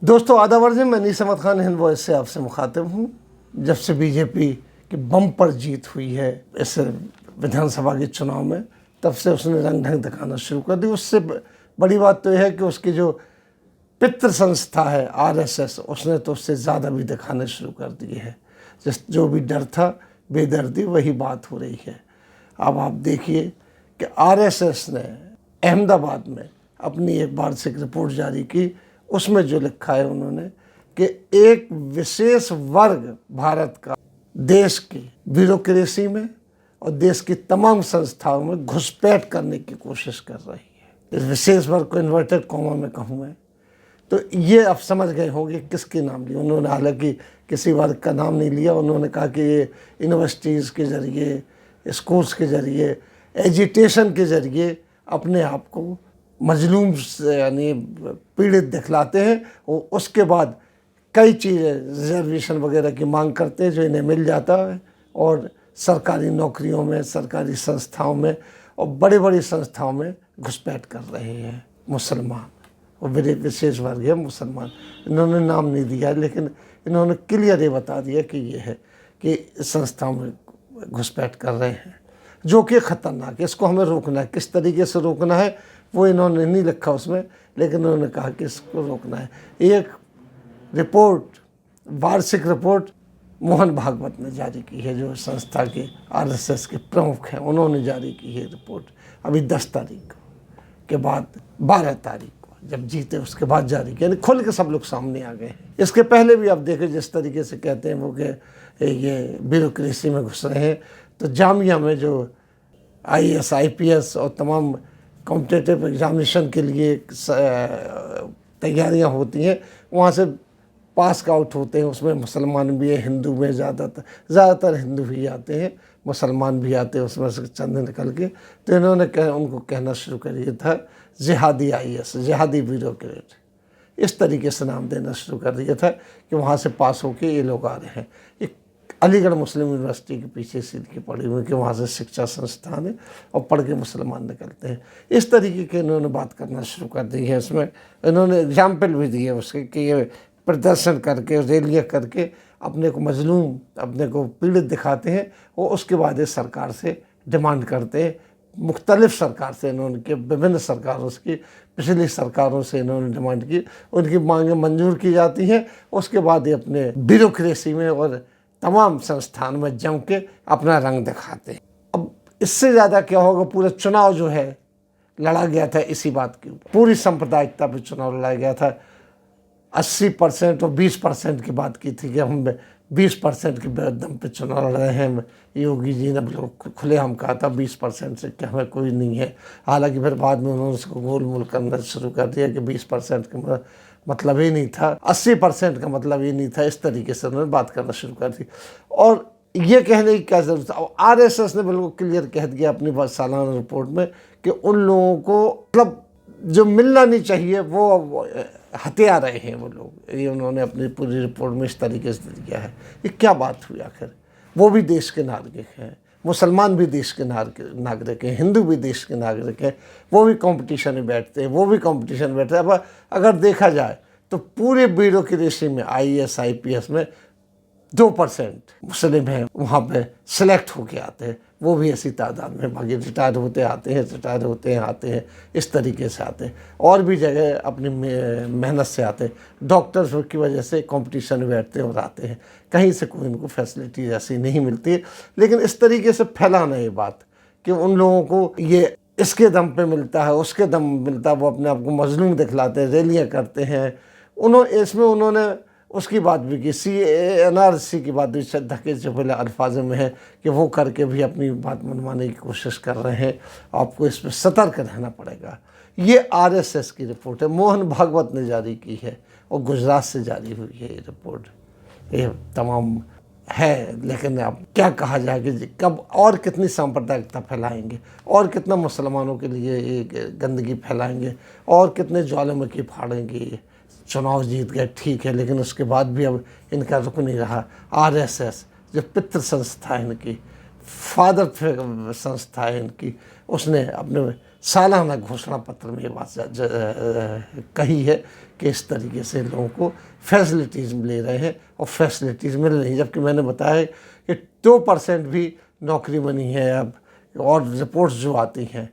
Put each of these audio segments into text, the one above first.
दोस्तों आदाब अर्ज़, मैं नीस अहमद खान हिंद वॉइस से आपसे मुखातिब हूँ। जब से बीजेपी की बम्पर जीत हुई है इस विधानसभा के चुनाव में, तब से उसने रंग ढंग दिखाना शुरू कर दी। उससे बड़ी बात तो यह है कि उसकी जो पितृ संस्था है आरएसएस, उसने तो उससे ज़्यादा भी दिखाने शुरू कर दिए है। जो भी डर था बेदर्दी, वही बात हो रही है। अब आप देखिए कि आरएसएस ने अहमदाबाद में अपनी एक वार्षिक रिपोर्ट जारी की। उसमें जो लिखा है उन्होंने कि एक विशेष वर्ग भारत का देश की ब्यूरोक्रेसी में और देश की तमाम संस्थाओं में घुसपैठ करने की कोशिश कर रही है। इस विशेष वर्ग को इन्वर्टेड कॉमा में कहूँ मैं, तो ये आप समझ गए होंगे किसके नाम लिया उन्होंने। हालांकि किसी वर्ग का नाम नहीं लिया, उन्होंने कहा कि ये यूनिवर्सिटीज़ के ज़रिए, स्कूल्स के ज़रिए, एजुटेशन के ज़रिए अपने आप को मजलूम यानी पीड़ित दिखलाते हैं और उसके बाद कई चीज़ें रिजर्वेशन वगैरह की मांग करते हैं जो इन्हें मिल जाता है, और सरकारी नौकरियों में, सरकारी संस्थाओं में और बड़ी बड़ी संस्थाओं में घुसपैठ कर रहे हैं मुसलमान। और मेरे विशेष वर्ग है मुसलमान। इन्होंने नाम नहीं दिया, लेकिन इन्होंने क्लियर ये बता दिया कि ये है कि संस्थाओं में घुसपैठ कर रहे हैं, जो कि ख़तरनाक है। इसको हमें रोकना है। किस तरीके से रोकना है वो इन्होंने नहीं लिखा उसमें, लेकिन उन्होंने कहा कि इसको रोकना है। एक रिपोर्ट, वार्षिक रिपोर्ट मोहन भागवत ने जारी की है, जो संस्था के आरएसएस के प्रमुख हैं। उन्होंने जारी की है रिपोर्ट अभी 10 तारीख के बाद, 12 तारीख को जब जीते उसके बाद जारी किया, यानी खुल के सब लोग सामने आ गए। इसके पहले भी आप देखें जिस तरीके से कहते हैं वो कि ये ब्यूरोक्रेसी में घुस रहे हैं, तो जामिया में जो आईएएस, आईपीएस और तमाम कॉम्पिटिटिव एग्जामिनेशन के लिए तैयारियां होती हैं, वहाँ से पास आउट होते हैं। उसमें मुसलमान भी है, हिंदू में ज़्यादातर हिंदू भी आते हैं, मुसलमान भी आते हैं उसमें से चंद निकल के। तो इन्होंने उनको कहना शुरू कर दिया था जिहादी आईएएस, जिहादी ब्यूरोक्रेट, इस तरीके से नाम देना शुरू कर दिया था कि वहाँ से पास होके ये लोग आ रहे हैं। एक अलीगढ़ मुस्लिम यूनिवर्सिटी के पीछे सीध के पड़ी हुई कि वहाँ से शिक्षा संस्थान है और पढ़ के मुसलमान निकलते हैं। इस तरीके के इन्होंने बात करना शुरू कर दी है। इसमें इन्होंने एग्जाम्पल भी दिए उसके कि ये प्रदर्शन करके, रैलियाँ करके अपने को मजलूम, अपने को पीड़ित दिखाते हैं और उसके बाद इस सरकार से डिमांड करते हैं। मुख्तलिफ सरकार से इन्होंने कि विभिन्न सरकारों की, पिछली सरकारों से इन्होंने डिमांड की, उनकी मांगें मंजूर की जाती हैं। उसके बाद ये अपने ब्यूरोक्रेसी में और तमाम संस्थान में जम के अपना रंग दिखाते हैं। अब इससे ज़्यादा क्या होगा, पूरा चुनाव जो है लड़ा गया था इसी बात की, पूरी सांप्रदायिकता पर चुनाव लड़ा गया था। 80% और 20% की बात की थी कि हम 20% के दम पे चुनाव लड़ रहे हैं। योगी जी ने लोग खुलेआम कहा था 20% से क्या हमें कोई नहीं है। हालांकि फिर बाद में उन्होंने उसको गोल मोल करना शुरू कर दिया कि 20% का मतलब ही नहीं था, 80% का मतलब ही नहीं था। इस तरीके से उन्होंने बात करना शुरू कर दी। और ये कहने की क्या जरूरत है, आरएसएस ने बिल्कुल क्लियर कह दिया अपनी सालाना रिपोर्ट में कि उन लोगों को मतलब जो मिलना नहीं चाहिए वो हत्या रहे हैं वो लोग। ये उन्होंने अपनी पूरी रिपोर्ट में इस तरीके से दिया है। ये क्या बात हुई आखिर? वो भी देश के नागरिक हैं, मुसलमान भी देश के नागरिक हैं, हिंदू भी देश के नागरिक हैं। वो भी कंपटीशन में बैठते हैं, वो भी कंपटीशन में बैठते हैं। अब अगर देखा जाए तो पूरे ब्यूरोक्रेसी में, आईएएस, आईपीएस में 2% मुस्लिम हैं, वहाँ पे सिलेक्ट होके आते हैं। वो भी ऐसी तादाद में, बाकी रिटायर होते आते हैं, रिटायर होते हैं आते हैं, इस तरीके से आते हैं। और भी जगह अपनी मेहनत से आते हैं। डॉक्टर्स की वजह से कंपटीशन में बैठते हैं और आते हैं। कहीं से कोई इनको फैसिलिटी ऐसी नहीं मिलती है। लेकिन इस तरीके से फैलाना ये बात कि उन लोगों को ये इसके दम पे मिलता है, उसके दम मिलता है, वो अपने आप को मजलूम दिखलाते हैं, रैलियाँ करते हैं। उन्होंने उसकी बात भी की, एनआरसी की बात भी धके चुपले अल्फाज में है कि वो करके भी अपनी बात मनवाने की कोशिश कर रहे हैं। आपको इसमें सतर्क रहना पड़ेगा। ये आरएसएस की रिपोर्ट है, मोहन भागवत ने जारी की है और गुजरात से जारी हुई है ये रिपोर्ट। ये तमाम है, लेकिन अब क्या कहा जाए कि कब और कितनी सांप्रदायिकता फैलाएंगे, और कितना मुसलमानों के लिए ये गंदगी फैलाएंगे, और कितने ज्वालामुखी फाड़ेंगे। चुनाव जीत गए ठीक है, लेकिन उसके बाद भी अब इनका रुक नहीं रहा। आरएसएस जो पितृ संस्था है इनकी, फादर संस्था है इनकी, उसने अपने सालाना घोषणा पत्र में ये बात कही है कि इस तरीके से लोगों को फैसिलिटीज़ ले रहे हैं और फैसिलिटीज़ मिल रही हैं, जबकि मैंने बताया कि 2% भी नौकरी बनी है अब। और रिपोर्ट्स जो आती हैं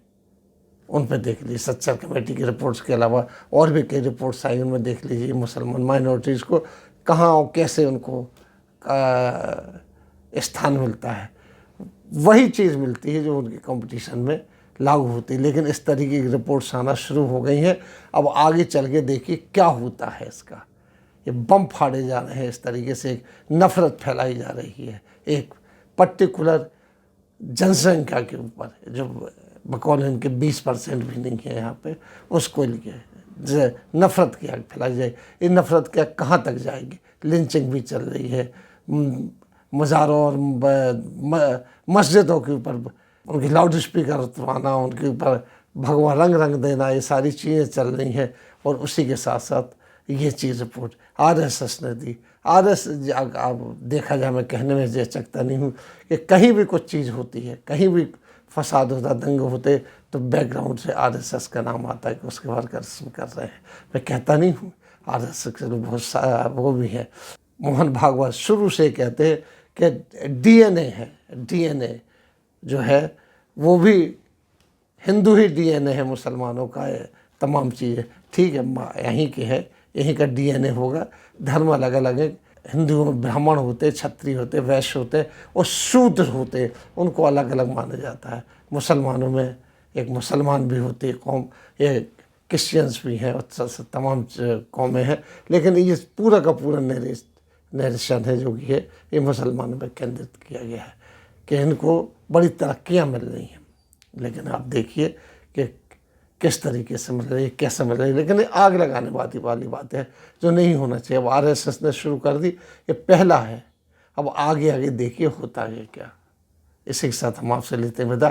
उन पर देख लीजिए, सच्चर कमेटी की रिपोर्ट्स के अलावा और भी कई रिपोर्ट्स आई, उनमें देख लीजिए मुसलमान माइनॉरिटीज़ को कहाँ और कैसे उनको स्थान मिलता है। वही चीज़ मिलती है जो उनके कंपटीशन में लागू होती है। लेकिन इस तरीके की रिपोर्ट्स आना शुरू हो गई हैं। अब आगे चल के देखिए क्या होता है इसका। ये बम फाड़े जा रहे हैं, इस तरीके से एक नफ़रत फैलाई जा रही है एक पर्टिकुलर जनसंख्या के ऊपर, जो बकौल इनके 20% भी नहीं है यहाँ पे, उसको लिए नफ़रत की आग फैलाई जाए। ये नफ़रत की आग कहाँ तक जाएगी? लिंचिंग भी चल रही है, मज़ारों और मस्जिदों के ऊपर उनके लाउड स्पीकर उतरवाना, उनके ऊपर भगवा रंग देना, ये सारी चीज़ें चल रही हैं। और उसी के साथ साथ ये चीज़ रिपोर्ट RSS ने दी। RSS आप देखा जाए, मैं कहने में झिझकता नहीं हूँ कि कहीं भी कुछ चीज़ होती है, कहीं भी फसाद होता, दंगे होते, तो बैकग्राउंड से RSS का नाम आता है कि उसके मार्गदर्शन कर रहे हैं। मैं कहता नहीं हूँ, RSS के बहुत सारा वो भी है। मोहन भागवत शुरू से कहते हैं कि DNA है, DNA जो है वो भी हिंदू ही DNA है, मुसलमानों का है, तमाम चीज़ें ठीक है यहीं के है, यहीं का DNA होगा। धर्म अलग अलग है, हिंदुओं में ब्राह्मण होते, क्षत्रिय होते, वैश्य होते और शूद्र होते, उनको अलग अलग माना जाता है। मुसलमानों में एक मुसलमान भी होते कौम, ये क्रिश्चियंस भी हैं और तमाम कौमें हैं। लेकिन ये पूरा का पूरा नरेशन है जो कि है ये मुसलमानों पर केंद्रित किया गया है कि इनको बड़ी तरक्कियाँ मिल रही हैं। लेकिन आप देखिए कि किस तरीके से मिल रही है, कैसे मिल रही है। लेकिन आग लगाने वाली बात है जो नहीं होना चाहिए। अब RSS ने शुरू कर दी, ये पहला है। अब आगे आगे देखिए होता है क्या। इसी के साथ हम आपसे लेते हैं विदा।